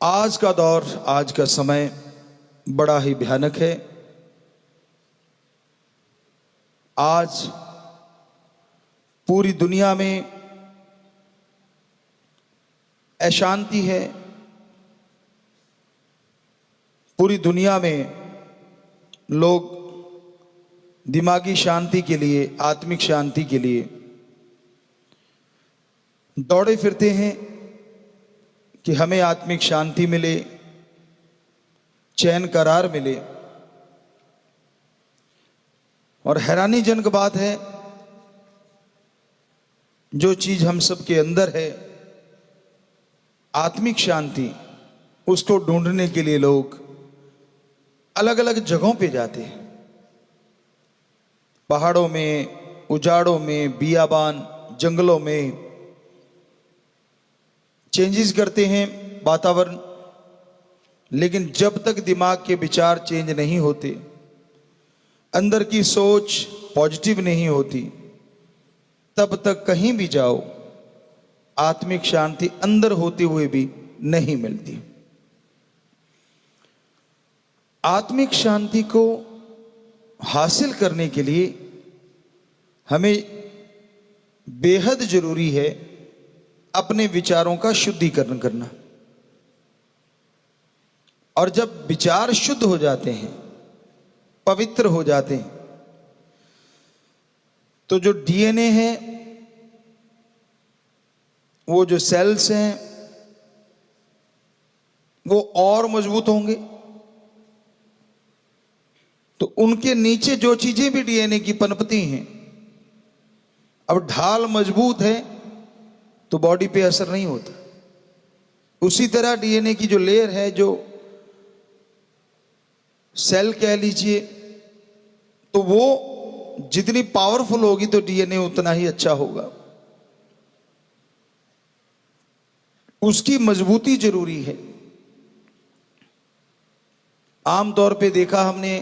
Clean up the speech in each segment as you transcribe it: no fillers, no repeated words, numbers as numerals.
आज का दौर, आज का समय बड़ा ही भयानक है। आज पूरी दुनिया में अशांति है। पूरी दुनिया में लोग दिमागी शांति के लिए, आत्मिक शांति के लिए दौड़े फिरते हैं कि हमें आत्मिक शांति मिले, चैन करार मिले। और हैरानीजनक बात है, जो चीज हम सबके अंदर है, आत्मिक शांति, उसको ढूंढने के लिए लोग अलग अलग जगहों पे जाते हैं। पहाड़ों में, उजाड़ों में, बियाबान, जंगलों में चेंजेस करते हैं वातावरण। लेकिन जब तक दिमाग के विचार चेंज नहीं होते, अंदर की सोच पॉजिटिव नहीं होती, तब तक कहीं भी जाओ आत्मिक शांति अंदर होते हुए भी नहीं मिलती। आत्मिक शांति को हासिल करने के लिए हमें बेहद जरूरी है अपने विचारों का शुद्धिकरण करना। और जब विचार शुद्ध हो जाते हैं, पवित्र हो जाते हैं, तो जो डीएनए है, वो जो सेल्स हैं, वो और मजबूत होंगे। तो उनके नीचे जो चीजें भी डीएनए की पनपती हैं, अब ढाल मजबूत है तो बॉडी पे असर नहीं होता। उसी तरह डीएनए की जो लेयर है, जो सेल कह लीजिए, तो वो जितनी पावरफुल होगी तो डीएनए उतना ही अच्छा होगा। उसकी मजबूती जरूरी है। आमतौर पे देखा हमने,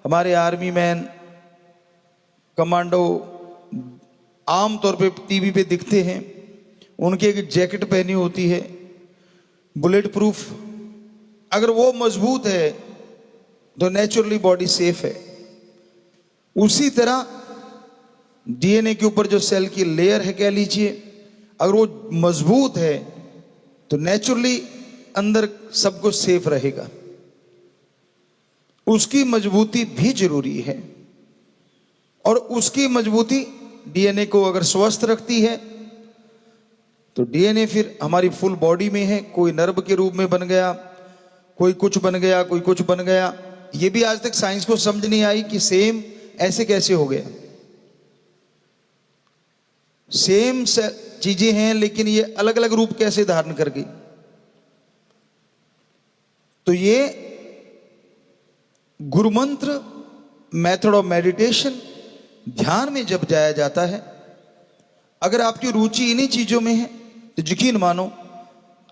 हमारे आर्मी मैन, कमांडो आमतौर पे टीवी पे दिखते हैं, उनकी एक जैकेट पहनी होती है बुलेट प्रूफ। अगर वो मजबूत है तो नेचुरली बॉडी सेफ है। उसी तरह डीएनए के ऊपर जो सेल की लेयर है कह लीजिए, अगर वो मजबूत है तो नेचुरली अंदर सब कुछ सेफ रहेगा। उसकी मजबूती भी जरूरी है। और उसकी मजबूती डीएनए को अगर स्वस्थ रखती है तो डीएनए फिर हमारी फुल बॉडी में है। कोई नर्व के रूप में बन गया, कोई कुछ बन गया, कोई कुछ बन गया। ये भी आज तक साइंस को समझ नहीं आई कि सेम ऐसे कैसे हो गया। सेम चीजें हैं लेकिन ये अलग अलग रूप कैसे धारण कर गई। तो ये गुरु मंत्र, मेथड ऑफ मेडिटेशन, ध्यान में जब जाया जाता है, अगर आपकी रुचि इन्हीं चीजों में है तो यकीन मानो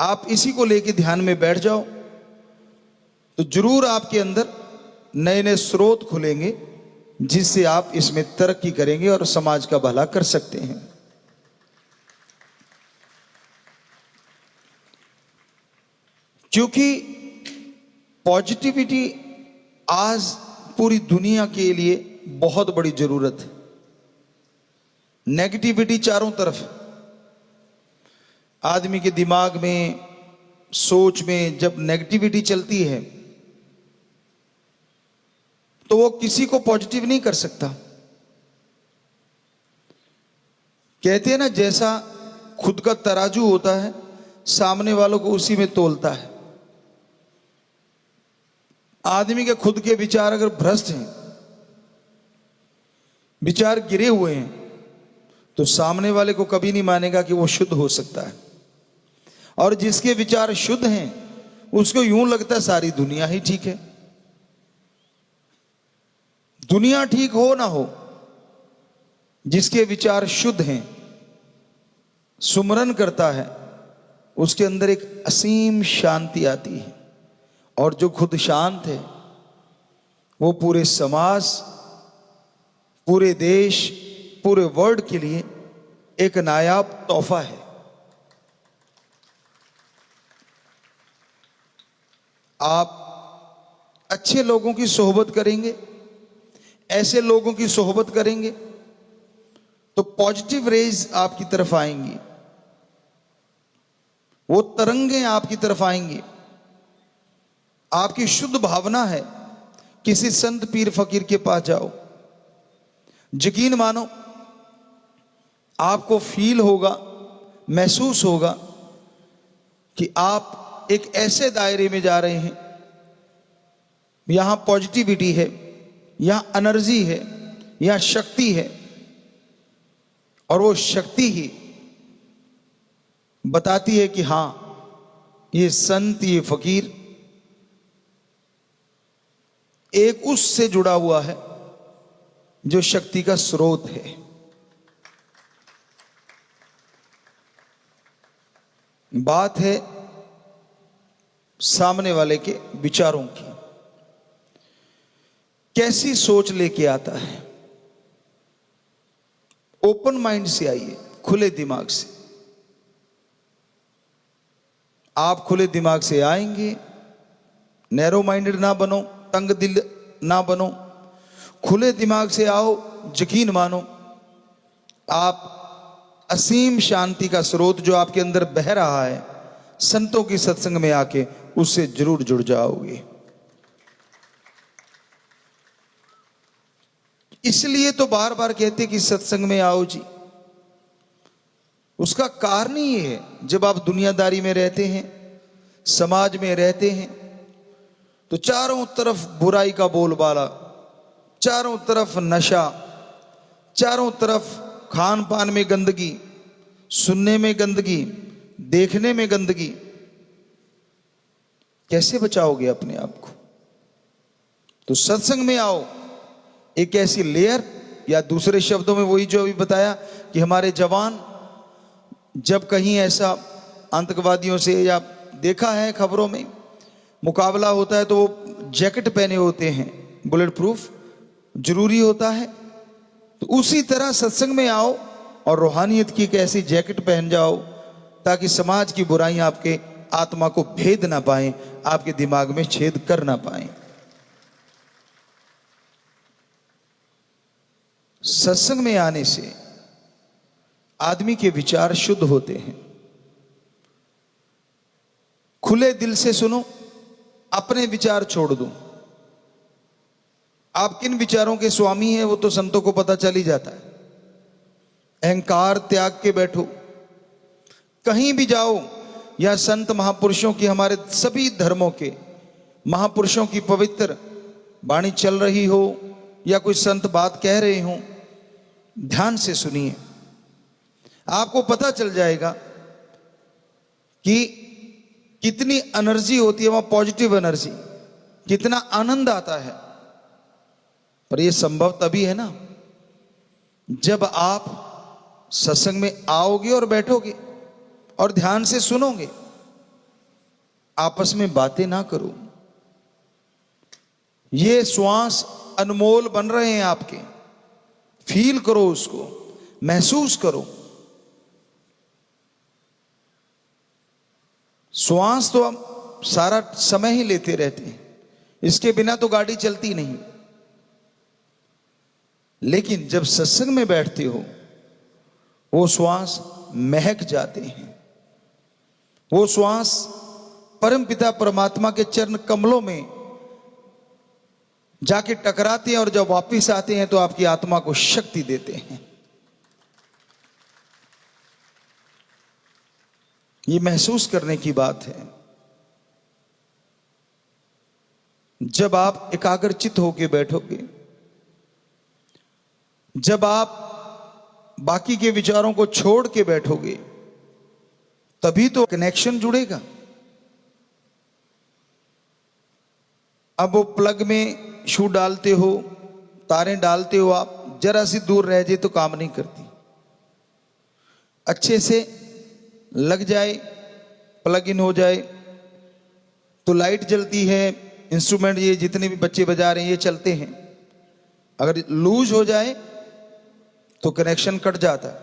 आप इसी को लेके ध्यान में बैठ जाओ तो जरूर आपके अंदर नए नए स्रोत खुलेंगे, जिससे आप इसमें तरक्की करेंगे और समाज का भला कर सकते हैं। क्योंकि पॉजिटिविटी आज पूरी दुनिया के लिए बहुत बड़ी जरूरत है। नेगेटिविटी चारों तरफ, आदमी के दिमाग में, सोच में जब नेगेटिविटी चलती है तो वो किसी को पॉजिटिव नहीं कर सकता। कहते हैं ना, जैसा खुद का तराजू होता है, सामने वालों को उसी में तोलता है। आदमी के खुद के विचार अगर भ्रष्ट हैं, विचार गिरे हुए हैं, तो सामने वाले को कभी नहीं मानेगा कि वो शुद्ध हो सकता है। और जिसके विचार शुद्ध हैं, उसको यूं लगता है सारी दुनिया ही ठीक है। दुनिया ठीक हो ना हो, जिसके विचार शुद्ध हैं, सुमरन करता है, उसके अंदर एक असीम शांति आती है। और जो खुद शांत है, वो पूरे समाज, पूरे देश, पूरे वर्ल्ड के लिए एक नायाब तोहफा है। आप अच्छे लोगों की सोहबत करेंगे, ऐसे लोगों की सोहबत करेंगे तो पॉजिटिव रेज आपकी तरफ आएंगी, वो तरंगें आपकी तरफ आएंगी। आपकी शुद्ध भावना है, किसी संत पीर फकीर के पास जाओ, यकीन मानो आपको फील होगा, महसूस होगा कि आप एक ऐसे दायरे में जा रहे हैं, यहां पॉजिटिविटी है, यहां एनर्जी है, यहां शक्ति है, और वो शक्ति ही बताती है कि हां ये संत, ये फकीर एक उससे जुड़ा हुआ है जो शक्ति का स्रोत है। बात है सामने वाले के विचारों की, कैसी सोच लेके आता है। ओपन माइंड से आइए, खुले दिमाग से। आप खुले दिमाग से आएंगे, नैरो माइंडेड ना बनो, तंग दिल ना बनो, खुले दिमाग से आओ। यकीन मानो आप असीम शांति का स्रोत जो आपके अंदर बह रहा है, संतों की सत्संग में आके उससे जरूर जुड़ जाओगे। इसलिए तो बार बार कहते कि सत्संग में आओ जी। उसका कारण ही है, जब आप दुनियादारी में रहते हैं, समाज में रहते हैं, तो चारों तरफ बुराई का बोलबाला, चारों तरफ नशा, चारों तरफ खान पान में गंदगी, सुनने में गंदगी, देखने में गंदगी। कैसे बचाओगे अपने आप को? तो सत्संग में आओ, एक ऐसी लेयर, या दूसरे शब्दों में वही जो अभी बताया कि हमारे जवान जब कहीं ऐसा आतंकवादियों से, या देखा है खबरों में, मुकाबला होता है तो वो जैकेट पहने होते हैं, बुलेट प्रूफ जरूरी होता है। तो उसी तरह सत्संग में आओ और रूहानियत की एक ऐसी जैकेट पहन जाओ ताकि समाज की बुराइयां आपके आत्मा को भेद ना पाए, आपके दिमाग में छेद कर ना पाए। सत्संग में आने से आदमी के विचार शुद्ध होते हैं। खुले दिल से सुनो, अपने विचार छोड़ दो। आप किन विचारों के स्वामी हैं वो तो संतों को पता चल ही जाता है। अहंकार त्याग के बैठो, कहीं भी जाओ, या संत महापुरुषों की, हमारे सभी धर्मों के महापुरुषों की पवित्र वाणी चल रही हो, या कोई संत बात कह रहे हो, ध्यान से सुनिए। आपको पता चल जाएगा कि कितनी एनर्जी होती है वहां, पॉजिटिव एनर्जी, कितना आनंद आता है। पर यह संभव तभी है ना जब आप सत्संग में आओगे और बैठोगे और ध्यान से सुनोगे। आपस में बातें ना करो। ये श्वास अनमोल बन रहे हैं आपके, फील करो उसको, महसूस करो। श्वास तो हम सारा समय ही लेते रहते हैं, इसके बिना तो गाड़ी चलती नहीं। लेकिन जब सत्संग में बैठते हो, वो श्वास महक जाते हैं, वो श्वास परमपिता परमात्मा के चरण कमलों में जाके टकराते हैं, और जब वापिस आते हैं तो आपकी आत्मा को शक्ति देते हैं। ये महसूस करने की बात है। जब आप एकाग्रचित होके बैठोगे, जब आप बाकी के विचारों को छोड़ के बैठोगे, तभी तो कनेक्शन जुड़ेगा। अब वो प्लग में शू डालते हो, तारें डालते हो, आप जरा सी दूर रह जाए तो काम नहीं करती। अच्छे से लग जाए, प्लग इन हो जाए तो लाइट जलती है, इंस्ट्रूमेंट ये जितने भी बच्चे बजा रहे हैं ये चलते हैं। अगर लूज हो जाए तो कनेक्शन कट जाता है।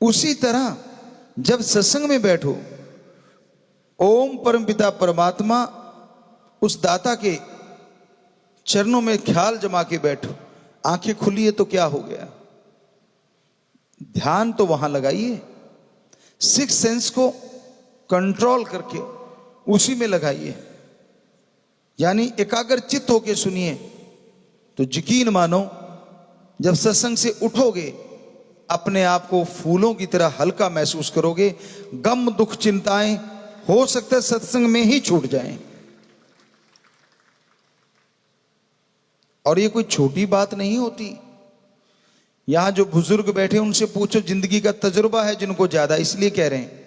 उसी तरह जब सत्संग में बैठो, ओम परमपिता परमात्मा उस दाता के चरणों में ख्याल जमा के बैठो। आंखें खुली है तो क्या हो गया, ध्यान तो वहां लगाइए, सिक्स सेंस को कंट्रोल करके उसी में लगाइए, यानी एकाग्र चित्त होके सुनिए। तो यकीन मानो जब सत्संग से उठोगे अपने आप को फूलों की तरह हल्का महसूस करोगे। गम दुख चिंताएं हो सकता है सत्संग में ही छूट जाएं। और ये कोई छोटी बात नहीं होती। यहां जो बुजुर्ग बैठे उनसे पूछो, जिंदगी का तजुर्बा है जिनको ज्यादा, इसलिए कह रहे हैं।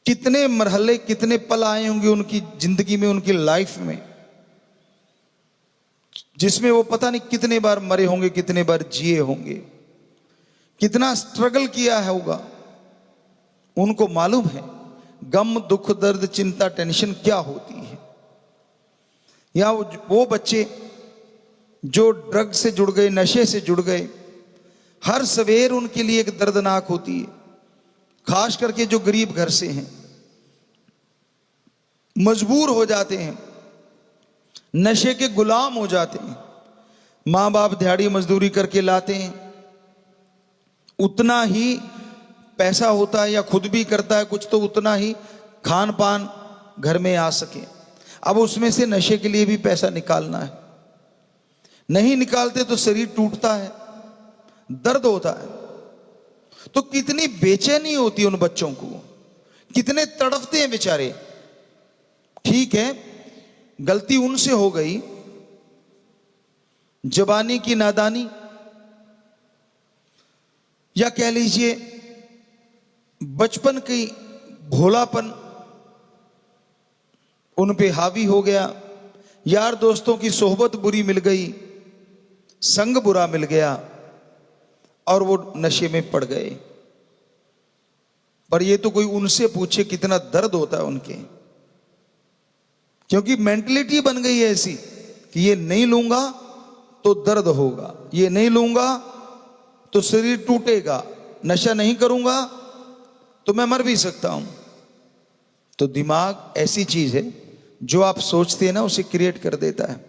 कितने मरहले कितने पल आए होंगे उनकी जिंदगी में, उनकी लाइफ में, जिसमें वो पता नहीं कितने बार मरे होंगे, कितने बार जिए होंगे, कितना स्ट्रगल किया है होगा। उनको मालूम है गम दुख दर्द चिंता टेंशन क्या होती है। या वो बच्चे जो ड्रग से जुड़ गए, नशे से जुड़ गए, हर सवेर उनके लिए एक दर्दनाक होती है। खास करके जो गरीब घर से हैं, मजबूर हो जाते हैं, नशे के गुलाम हो जाते हैं। मां बाप दिहाड़ी मजदूरी करके लाते हैं, उतना ही पैसा होता है या खुद भी करता है कुछ, तो उतना ही खान पान घर में आ सके। अब उसमें से नशे के लिए भी पैसा निकालना है, नहीं निकालते तो शरीर टूटता है, दर्द होता है। तो कितनी बेचैनी होती है उन बच्चों को, कितने तड़पते हैं बेचारे। ठीक है, गलती उनसे हो गई, जवानी की नादानी, या कह लीजिए बचपन की भोलापन उन पे हावी हो गया, यार दोस्तों की सोहबत बुरी मिल गई, संग बुरा मिल गया और वो नशे में पड़ गए। पर ये तो कोई उनसे पूछे कितना दर्द होता है उनके, क्योंकि मेंटलिटी बन गई है ऐसी कि ये नहीं लूंगा तो दर्द होगा, ये नहीं लूंगा तो शरीर टूटेगा, नशा नहीं करूंगा तो मैं मर भी सकता हूं। तो दिमाग ऐसी चीज है जो आप सोचते हैं ना उसे क्रिएट कर देता है।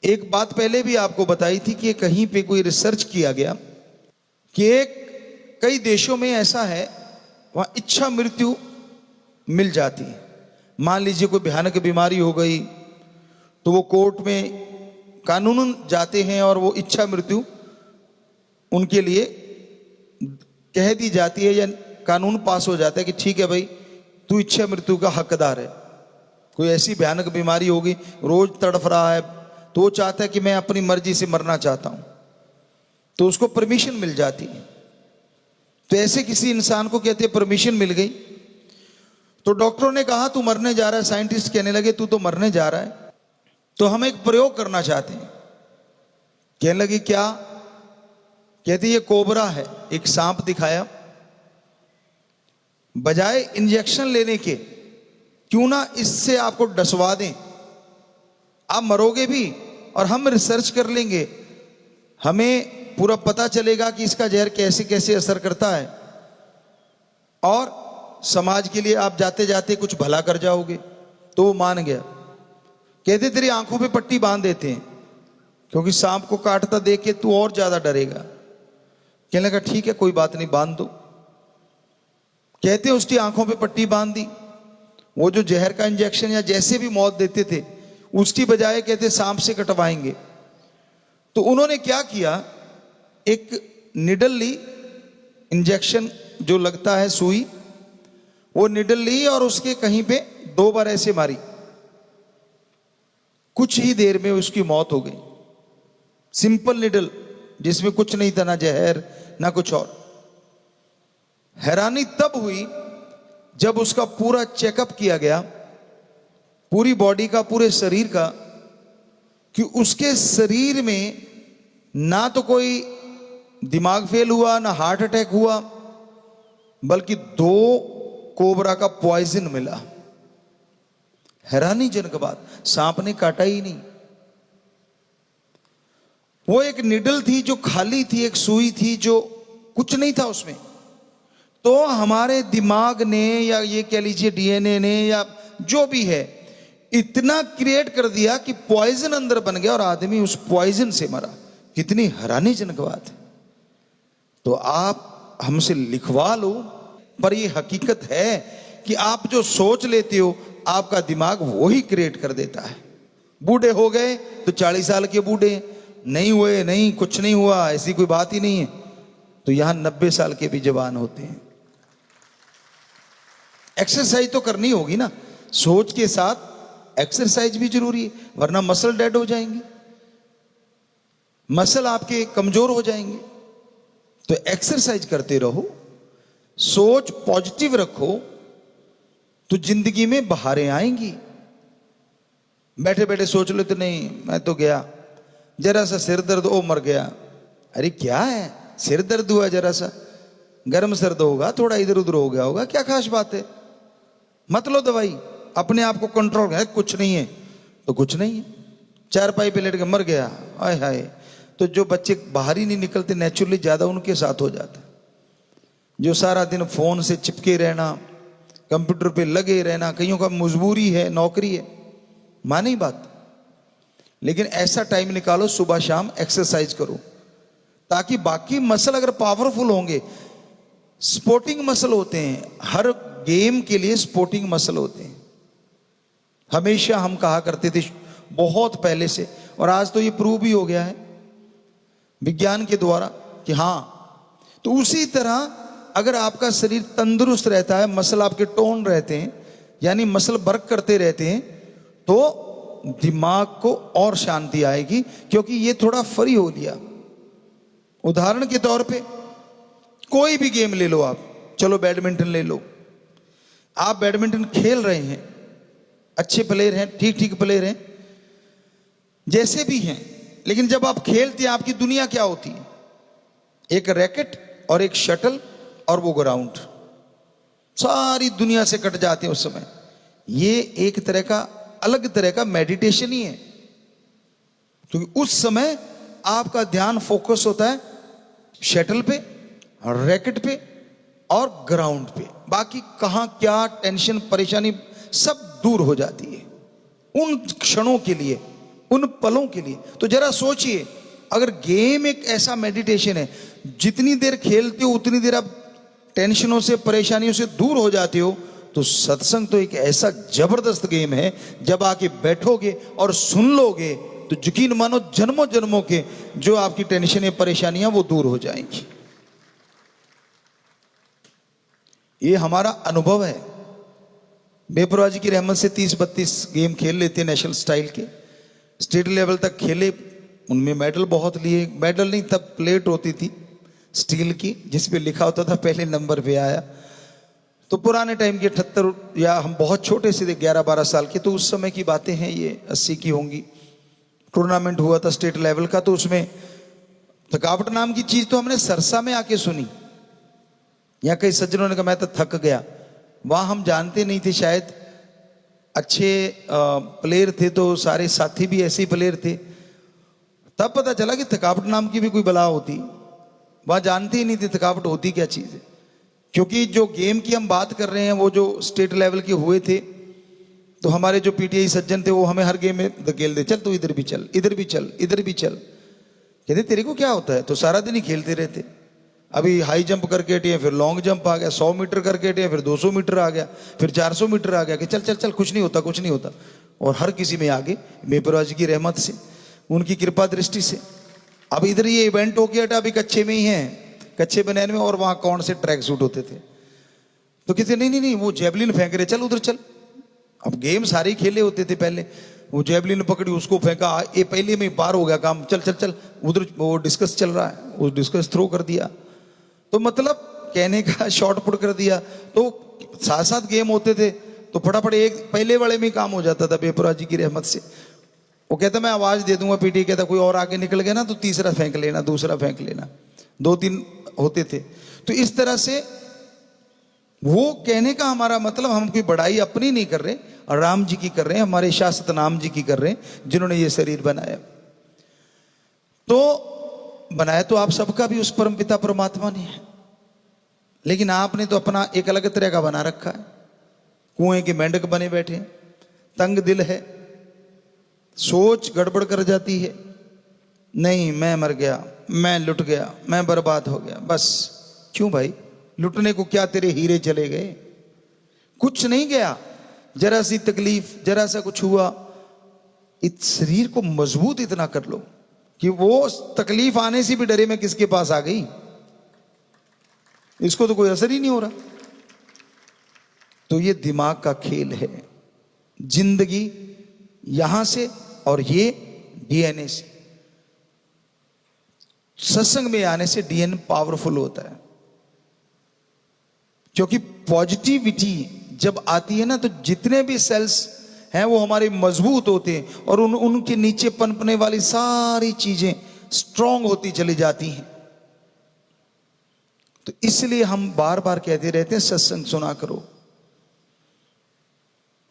एक बात पहले भी आपको बताई थी कि कहीं पे कोई रिसर्च किया गया कि कई देशों में ऐसा है वहां इच्छा मृत्यु मिल जाती है। मान लीजिए कोई भयानक बीमारी हो गई तो वो कोर्ट में कानूनन जाते हैं और वो इच्छा मृत्यु उनके लिए कह दी जाती है, या कानून पास हो जाता है कि ठीक है भाई तू इच्छा मृत्यु का हकदार है। कोई ऐसी भयानक बीमारी होगी, रोज तड़फ रहा है, तो वो चाहता है कि मैं अपनी मर्जी से मरना चाहता हूं, तो उसको परमिशन मिल जाती है। तो ऐसे किसी इंसान को कहते हैं परमिशन मिल गई। तो डॉक्टरों ने कहा तू मरने जा रहा है, साइंटिस्ट कहने लगे तू तो मरने जा रहा है, तो हम एक प्रयोग करना चाहते हैं। कहने लगे क्या? कहते ये कोबरा है, एक सांप दिखाया, बजाय इंजेक्शन लेने के क्यों ना इससे आपको डसवा दें, आप मरोगे भी और हम रिसर्च कर लेंगे, हमें पूरा पता चलेगा कि इसका जहर कैसे कैसे असर करता है और समाज के लिए आप जाते जाते कुछ भला कर जाओगे। तो वो मान गया। कहते तेरी आंखों पे पट्टी बांध देते हैं क्योंकि सांप को काटता देख के तू और ज्यादा डरेगा। कहने लगा ठीक है कोई बात नहीं, बांध दो। कहते उसकी आंखों पे पट्टी बांध दी। वो जो जहर का इंजेक्शन या जैसे भी मौत देते थे उसकी बजाय कहते सांप से कटवाएंगे। तो उन्होंने क्या किया, एक निडल ली, इंजेक्शन जो लगता है सुई, वो निडल ली और उसके कहीं पे 2 बार ऐसे मारी। कुछ ही देर में उसकी मौत हो गई। सिंपल निडल जिसमें कुछ नहीं था, ना जहर ना कुछ और। हैरानी तब हुई जब उसका पूरा चेकअप किया गया, पूरी बॉडी का, पूरे शरीर का, कि उसके शरीर में ना तो कोई दिमाग फेल हुआ ना हार्ट अटैक हुआ, बल्कि 2 कोबरा का पॉइजन मिला। हैरानीजनक बात, सांप ने काटा ही नहीं। वो एक निडल थी जो खाली थी, एक सुई थी जो कुछ नहीं था उसमें। तो हमारे दिमाग ने या ये कह लीजिए डीएनए ने या जो भी है, इतना क्रिएट कर दिया कि पॉइजन अंदर बन गया और आदमी उस पॉइजन से मरा। कितनी हैरानीजनक बात है। तो आप हमसे लिखवा लो, पर ये हकीकत है कि आप जो सोच लेते हो आपका दिमाग वही क्रिएट कर देता है। बूढ़े हो गए तो 40 साल के बूढ़े, नहीं हुए नहीं, कुछ नहीं हुआ, ऐसी कोई बात ही नहीं है। तो यहां 90 साल के भी जवान होते हैं। एक्सरसाइज तो करनी होगी ना, सोच के साथ एक्सरसाइज भी जरूरी है, वरना मसल डेड हो जाएंगे, मसल आपके कमजोर हो जाएंगे। तो एक्सरसाइज करते रहो, सोच पॉजिटिव रखो, तो जिंदगी में बहारें आएंगी। बैठे बैठे सोच लो तो नहीं मैं तो गया, जरा सा सिर दर्द, ओ मर गया। अरे क्या है, सिर दर्द हुआ, जरा सा गर्म सर्द होगा, थोड़ा इधर उधर हो गया होगा, क्या खास बात है, मत लो दवाई, अपने आप को कंट्रोल है, कुछ नहीं है तो कुछ नहीं है। चारपाई पे लेट के मर गया, आय हाय। तो जो बच्चे बाहर ही नहीं निकलते नेचुरली, ज्यादा उनके साथ हो जाता है। जो सारा दिन फोन से चिपके रहना, कंप्यूटर पे लगे रहना, कईयों का मजबूरी है, नौकरी है, मानी बात, लेकिन ऐसा टाइम निकालो, सुबह शाम एक्सरसाइज करो, ताकि बाकी मसल अगर पावरफुल होंगे, स्पोर्टिंग मसल होते हैं, हर गेम के लिए स्पोर्टिंग मसल होते हैं। हमेशा हम कहा करते थे बहुत पहले से, और आज तो ये प्रूव भी हो गया है विज्ञान के द्वारा कि हाँ, तो उसी तरह अगर आपका शरीर तंदुरुस्त रहता है, मसल आपके टोन रहते हैं, यानी मसल वर्क करते रहते हैं, तो दिमाग को और शांति आएगी, क्योंकि ये थोड़ा फ्री हो लिया। उदाहरण के तौर पे कोई भी गेम ले लो आप, चलो बैडमिंटन ले लो, आप बैडमिंटन खेल रहे हैं, अच्छे प्लेयर हैं, ठीक ठीक प्लेयर हैं, जैसे भी हैं, लेकिन जब आप खेलते हैं आपकी दुनिया क्या होती है, एक रैकेट और एक शटल और वो ग्राउंड, सारी दुनिया से कट जाते हैं उस समय। ये एक तरह का अलग तरह का मेडिटेशन ही है, क्योंकि उस समय आपका ध्यान फोकस होता है शटल पे, रैकेट पे और ग्राउंड पे। बाकी कहां क्या टेंशन परेशानी सब दूर हो जाती है उन क्षणों के लिए, उन पलों के लिए। तो जरा सोचिए, अगर गेम एक ऐसा मेडिटेशन है, जितनी देर खेलते हो उतनी देर आप टेंशनों से परेशानियों से दूर हो जाते हो, तो सत्संग तो एक ऐसा जबरदस्त गेम है, जब आके बैठोगे और सुन लोगे तो यकीन मानो जन्मों जन्मों के जो आपकी टेंशनें परेशानियां वो दूर हो जाएंगी। ये हमारा अनुभव है। बेपरवाह जी की रहमत से 30-32 गेम खेल लेते हैं, नेशनल स्टाइल के, स्टेट लेवल तक खेले, उनमें मेडल बहुत लिए। मेडल नहीं, तब प्लेट होती थी स्टील की, जिस पे लिखा होता था पहले नंबर पे आया। तो पुराने टाइम के 78, या हम बहुत छोटे से थे 11-12 साल के, तो उस समय की बातें हैं, ये 80 की होंगी। टूर्नामेंट हुआ था स्टेट लेवल का, तो उसमें थकावट नाम की चीज तो हमने सरसा में आके सुनी, या कई सज्जनों ने कहा मैं तो थक गया। वहां हम जानते नहीं थे, शायद अच्छे प्लेयर थे तो सारे साथी भी ऐसे ही प्लेयर थे। तब पता चला कि थकावट नाम की भी कोई बला होती, वहां जानते ही नहीं थे थकावट होती क्या चीज है। क्योंकि जो गेम की हम बात कर रहे हैं वो जो स्टेट लेवल के हुए थे, तो हमारे जो पीटीआई सज्जन थे वो हमें हर गेम में धकेल दे, चल तू इधर भी चल, इधर भी चल, इधर भी चल। कहते तेरे को क्या होता है, तो सारा दिन ही खेलते रहते। अभी हाई जंप करके हटे, फिर लॉन्ग जंप आ गया, 100 मीटर करके हटे, फिर 200 मीटर आ गया, फिर 400 मीटर आ गया, कि चल चल चल कुछ नहीं होता, कुछ नहीं होता। और हर किसी में आगे बेपरवाह जी की रहमत से, उनकी कृपा दृष्टि से। अब इधर ये इवेंट हो गया, अभी कच्चे में ही है, कच्चे बनैन में, और वहां कौन से ट्रैक सूट होते थे। तो कहते नहीं नहीं नहीं, वो जेवलिन फेंक रहे, चल उधर चल। अब गेम सारे खेले होते थे पहले, वो जेवलिन पकड़ी, उसको फेंका, ये पहले में पार हो गया काम, चल चल चल उधर, वो डिस्कस चल रहा है, वो डिस्कस थ्रो कर दिया। तो मतलब कहने का शॉर्ट पुट कर दिया। तो साथ साथ गेम होते थे, तो फटाफट एक पहले वाले में काम हो जाता था बेपरवाह जी की रहमत से। वो कहता मैं आवाज दे दूंगा, पीटी कहता कोई और आगे निकल गया ना तो तीसरा फेंक लेना, दूसरा फेंक लेना, 2-3 होते थे। तो इस तरह से वो कहने का हमारा मतलब, हम कोई बड़ाई अपनी नहीं कर रहे, राम जी की कर रहे हैं, हमारे शाश्वत नाम जी की कर रहे हैं, जिन्होंने ये शरीर बनाया। तो बनाया तो आप सबका भी उस परम पिता परमात्मा ने है, लेकिन आपने तो अपना एक अलग तरह का बना रखा है। कुएं के मेंढक बने बैठे हैं, तंग दिल है, सोच गड़बड़ कर जाती है, नहीं मैं मर गया, मैं लुट गया, मैं बर्बाद हो गया। बस क्यों भाई, लुटने को क्या तेरे हीरे चले गए? कुछ नहीं गया, जरा सी तकलीफ, जरा सा कुछ हुआ, इस शरीर को मजबूत इतना कर लो कि वो तकलीफ आने से भी डरे मैं किसके पास आ गई, इसको तो कोई असर ही नहीं हो रहा। तो ये दिमाग का खेल है। जिंदगी यहां से और ये डीएनए से, सत्संग में आने से डीएनए पावरफुल होता है, क्योंकि पॉजिटिविटी जब आती है ना, तो जितने भी सेल्स हैं वो हमारे मजबूत होते हैं और उनके नीचे पनपने वाली सारी चीजें स्ट्रांग होती चली जाती हैं। तो इसलिए हम बार बार कहते रहते हैं सत्संग सुना करो।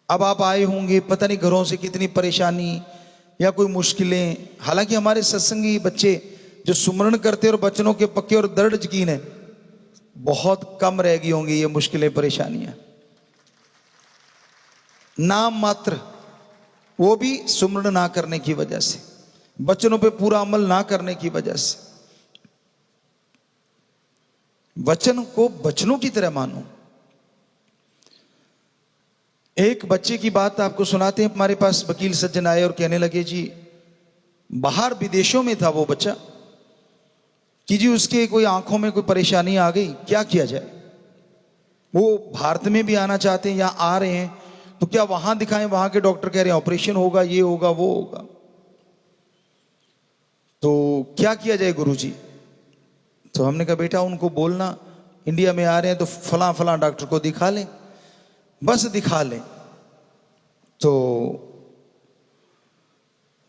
अब आप आए होंगे, पता नहीं घरों से कितनी परेशानी या कोई मुश्किलें, हालांकि हमारे सत्संगी बच्चे जो सुमरण करते और बचनों के पक्के और दृढ़ यकीन है, बहुत कम रह गई होंगी ये मुश्किलें परेशानियां, नाम मात्र, वो भी सुमरण ना करने की वजह से, वचनों पे पूरा अमल ना करने की वजह से। वचन को वचनों की तरह मानो। एक बच्चे की बात आपको सुनाते हैं। हमारे पास वकील सज्जन आए और कहने लगे जी, बाहर विदेशों में था वो बच्चा, कि जी उसके कोई आंखों में कोई परेशानी आ गई, क्या किया जाए? वो भारत में भी आना चाहते हैं या आ रहे हैं, तो क्या वहां दिखाएं? वहां के डॉक्टर कह रहे हैं ऑपरेशन होगा, ये होगा, वो होगा। तो क्या किया जाए गुरुजी? तो हमने कहा बेटा उनको बोलना इंडिया में आ रहे हैं तो फलां फलां डॉक्टर को दिखा लें, बस दिखा लें। तो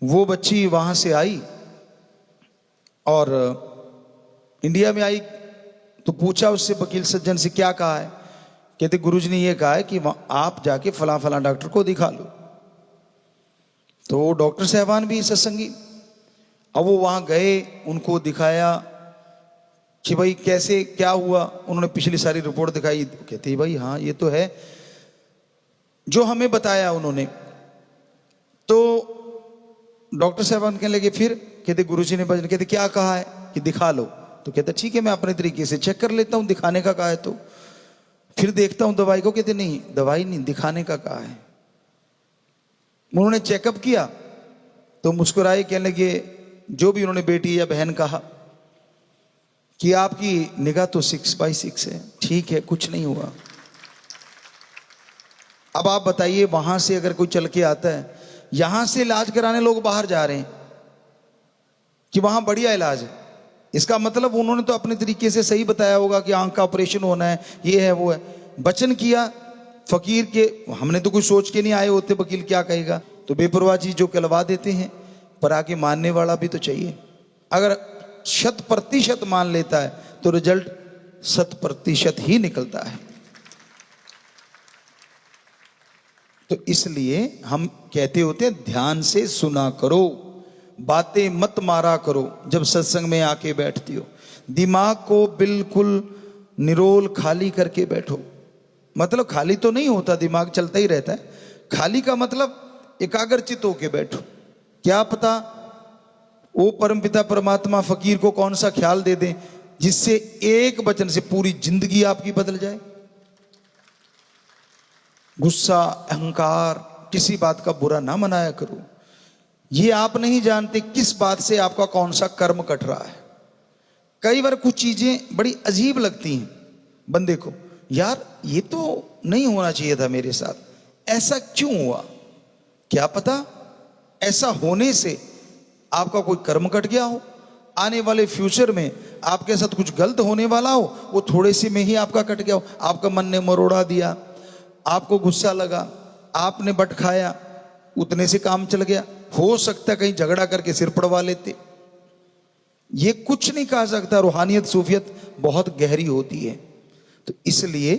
वो बच्ची वहां से आई और इंडिया में आई, तो पूछा उससे वकील सज्जन से क्या कहा है? कहते गुरुजी ने ये कहा है कि आप जाके फलां फलां डॉक्टर को दिखा लो। तो डॉक्टर साहबान भी सत्संगी, अब वो वहां गए, उनको दिखाया कि भाई कैसे क्या हुआ, उन्होंने पिछली सारी रिपोर्ट दिखाई। कहते भाई हाँ ये तो है जो हमें बताया उन्होंने। तो डॉक्टर साहबान कहने लगे फिर? कहते गुरुजी ने भजन, कहते क्या कहा है कि दिखा लो। तो कहते ठीक है मैं अपने तरीके से चेक कर लेता हूं, दिखाने का कहा है तो फिर देखता हूं दवाई को। कहते नहीं दवाई नहीं, दिखाने का कहा है। उन्होंने चेकअप किया तो मुस्कुराए, कहने लगे जो भी उन्होंने बेटी या बहन कहा कि आपकी निगाह तो 6/6 है, ठीक है कुछ नहीं हुआ। अब आप बताइए वहां से अगर कोई चल के आता है, यहां से इलाज कराने लोग बाहर जा रहे हैं कि वहां बढ़िया इलाज है, इसका मतलब उन्होंने तो अपने तरीके से सही बताया होगा कि आंख का ऑपरेशन होना है, ये है वो है। वचन किया फकीर के, हमने तो कुछ सोच के नहीं आए होते वकील क्या कहेगा, तो बेपरवाह चीज जो कहलवा देते हैं, पर आगे मानने वाला भी तो चाहिए। अगर 100% मान लेता है तो रिजल्ट 100% ही निकलता है। तो इसलिए हम कहते होते हैं ध्यान से सुना करो, बातें मत मारा करो। जब सत्संग में आके बैठती हो, दिमाग को बिल्कुल निरोल खाली करके बैठो। मतलब खाली तो नहीं होता, दिमाग चलता ही रहता है। खाली का मतलब एकाग्रचित होके बैठो। क्या पता वो परमपिता परमात्मा फकीर को कौन सा ख्याल दे दे जिससे एक वचन से पूरी जिंदगी आपकी बदल जाए। गुस्सा, अहंकार, किसी बात का बुरा ना मनाया करो। ये आप नहीं जानते किस बात से आपका कौन सा कर्म कट रहा है। कई बार कुछ चीजें बड़ी अजीब लगती हैं बंदे को, यार ये तो नहीं होना चाहिए था मेरे साथ, ऐसा क्यों हुआ? क्या पता ऐसा होने से आपका कोई कर्म कट गया हो, आने वाले फ्यूचर में आपके साथ कुछ गलत होने वाला हो, वो थोड़े से में ही आपका कट गया हो। आपका मन ने मरोड़ा दिया, आपको गुस्सा लगा, आपने बट खाया, उतने से काम चल गया। हो सकता है कहीं झगड़ा करके सिर पड़वा लेते। ये कुछ नहीं कहा सकता। रूहानियत सूफियत बहुत गहरी होती है। तो इसलिए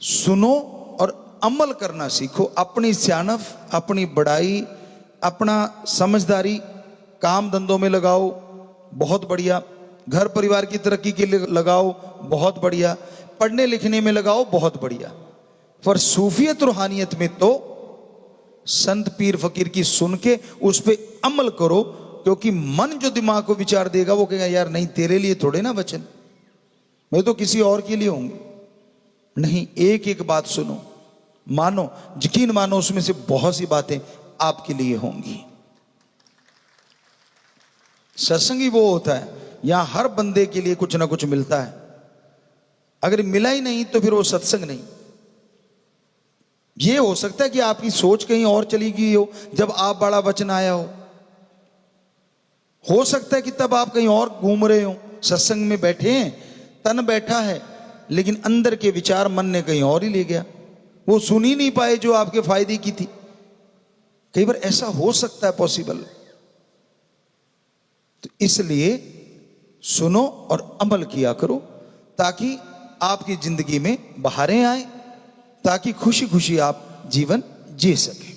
सुनो और अमल करना सीखो। अपनी सियानफ, अपनी बड़ाई, अपना समझदारी काम धंधों में लगाओ, बहुत बढ़िया। घर परिवार की तरक्की के लिए लगाओ, बहुत बढ़िया। पढ़ने लिखने में लगाओ, बहुत बढ़िया। पर सूफियत रूहानियत में तो संत पीर फकीर की सुन के उस पे अमल करो, क्योंकि मन जो दिमाग को विचार देगा वो कहेगा यार नहीं, तेरे लिए थोड़े ना वचन, मैं तो किसी और के लिए होंगे। नहीं, एक एक बात सुनो, मानो, यकीन मानो, उसमें से बहुत सी बातें आपके लिए होंगी। सत्संग ही वो होता है, यहां हर बंदे के लिए कुछ ना कुछ मिलता है। अगर मिला ही नहीं तो फिर वो सत्संग नहीं। ये हो सकता है कि आपकी सोच कहीं और चली गई हो जब आप बड़ा वचन आया हो सकता है कि तब आप कहीं और घूम रहे हो, सत्संग में बैठे हैं, तन बैठा है, लेकिन अंदर के विचार मन ने कहीं और ही ले गया, वो सुन ही नहीं पाए जो आपके फायदे की थी। कई बार ऐसा हो सकता है, पॉसिबल। तो इसलिए सुनो और अमल किया करो, ताकि आपकी जिंदगी में बहारें आए, ताकि खुशी खुशी आप जीवन जी सके।